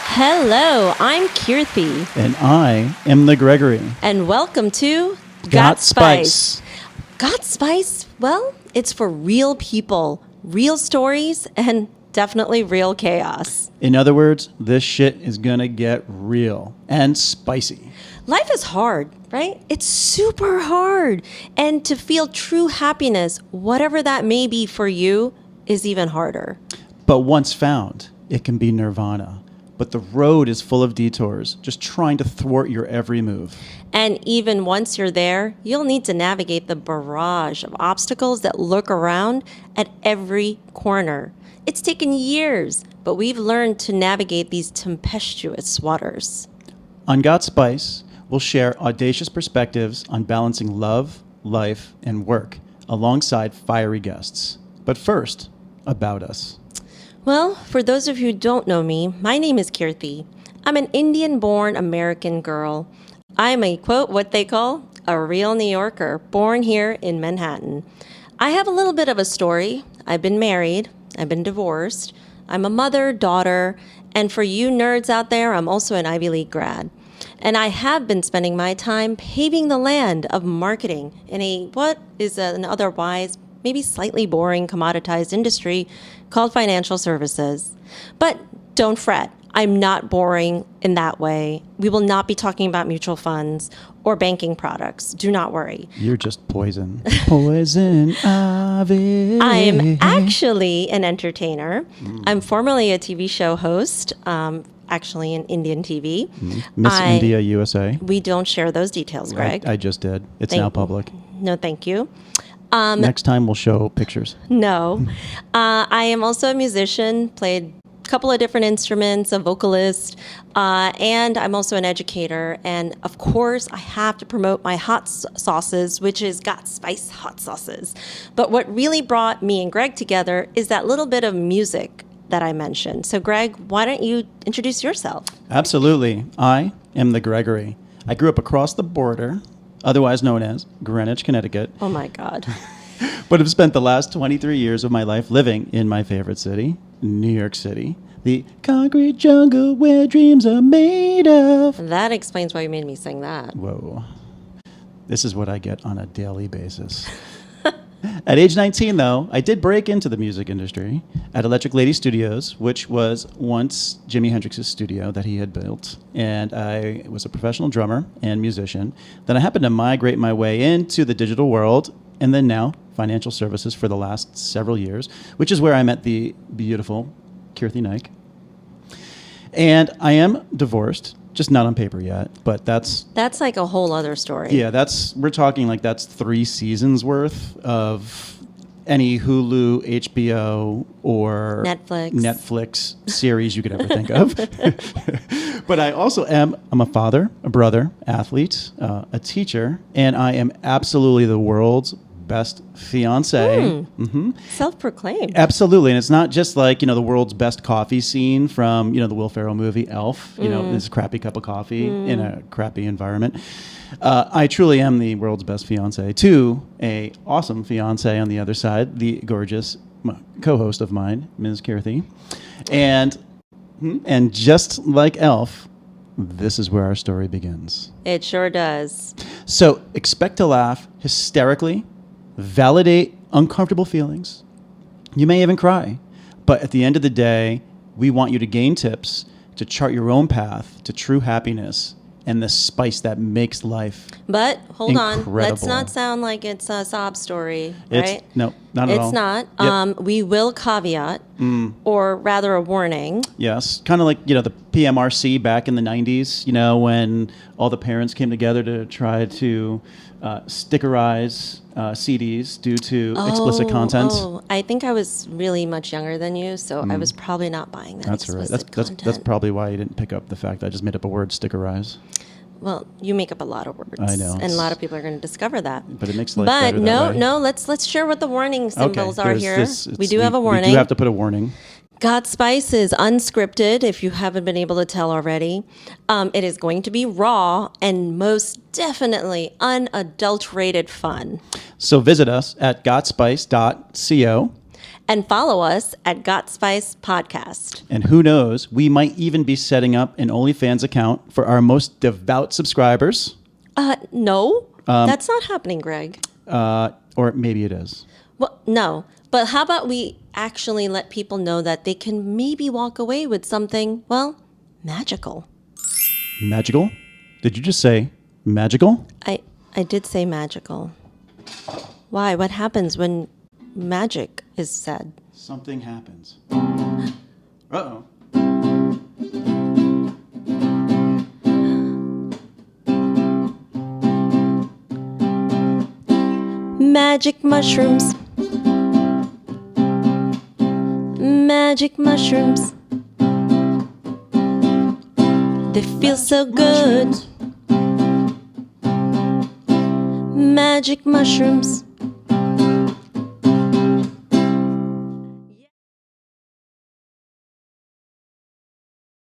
Hello, I'm Kirthi. And I am the Gregory. And welcome to Got Spice. Got Spice? Well, it's for real people, real stories, and definitely real chaos. In other words, this shit is gonna get real and spicy. Life is hard, right? It's super hard. And to feel true happiness, whatever that may be for you, is even harder. But once found, it can be nirvana. But the road is full of detours, just trying to thwart your every move. And even once you're there, you'll need to navigate the barrage of obstacles that lurk around at every corner. It's taken years, but we've learned to navigate these tempestuous waters. On Got Spice, we'll share audacious perspectives on balancing love, life, and work alongside fiery guests. But first, about us. Well, for those of you who don't know me, my name is Kirthi. I'm an Indian-born American girl. I'm a, quote, what they call a real New Yorker, born here in Manhattan. I have a little bit of a story. I've been married. I've been divorced. I'm a mother, daughter, and for you nerds out there, I'm also an Ivy League grad. And I have been spending my time paving the land of marketing in what is an otherwise maybe slightly boring commoditized industry called financial services. But don't fret, I'm not boring in that way. We will not be talking about mutual funds or banking products. Do not worry. You're just poison. Poison ivy. I am actually an entertainer. I'm formerly a TV show host, actually in Indian TV. Miss India USA. We don't share those details, Greg. I just did. It's now public. No, thank you. Next time we'll show pictures. No. I am also a musician, played a couple of different instruments, a vocalist, and I'm also an educator. And of course, I have to promote my hot sauces, which is Got Spice hot sauces. But what really brought me and Greg together is that little bit of music that I mentioned. So Greg, why don't you introduce yourself? Absolutely. I am the Gregory. I grew up across the border, otherwise known as Greenwich, Connecticut. Oh my God. But have spent the last 23 years of my life living in my favorite city, New York City, the concrete jungle where dreams are made of. That explains why you made me sing that. Whoa. This is what I get on a daily basis. At age 19, though, I did break into the music industry at Electric Lady Studios, which was once Jimi Hendrix's studio that he had built. And I was a professional drummer and musician. Then I happened to migrate my way into the digital world, and then now financial services for the last several years, which is where I met the beautiful Kirthi Naik. And I am divorced. Just not on paper yet, but that's like a whole other story. Yeah, we're talking like that's 3 seasons worth of any Hulu, HBO, or Netflix series you could ever think of. But I also I'm a father, a brother, athlete, a teacher, and I am absolutely the world's best fiance. Self-proclaimed. Absolutely. And it's not just like, the world's best coffee scene from, the Will Ferrell movie Elf, this crappy cup of coffee in a crappy environment. I truly am the world's best fiance to a awesome fiance on the other side, the gorgeous co-host of mine, Ms. Kirthi. And just like Elf, this is where our story begins. It sure does. So expect to laugh hysterically, validate uncomfortable feelings. You may even cry. But at the end of the day, we want you to gain tips to chart your own path to true happiness and the spice that makes life But hold incredible. on. Let's not sound like it's a sob story, right? No, not at all. It's not. Yep. We will caveat, or rather a warning. Yes, kind of like, the PMRC back in the 90s, when all the parents came together to try to stickerize CDs due to explicit content. Oh, I think I was really much younger than you, so I was probably not buying that That's all right. explicit content. That's probably why you didn't pick up the fact that I just made up a word, stickerize. Well, you make up a lot of words. I know. And a lot of people are going to discover that. But it makes life better that way. No, let's share what the warning symbols are here. We do we have a warning. We do have to put a warning. Got Spice is unscripted, if you haven't been able to tell already. It is going to be raw and most definitely unadulterated fun. So visit us at gotspice.co And follow us at Got Spice Podcast. And who knows, we might even be setting up an OnlyFans account for our most devout subscribers. No, that's not happening, Greg. Or maybe it is. Well, no. But how about we actually let people know that they can maybe walk away with something, well, magical. Magical? Did you just say magical? I did say magical. Why? What happens when magic is said? Something happens. Uh-oh. Magic mushrooms. Magic mushrooms. They feel so good. Magic mushrooms.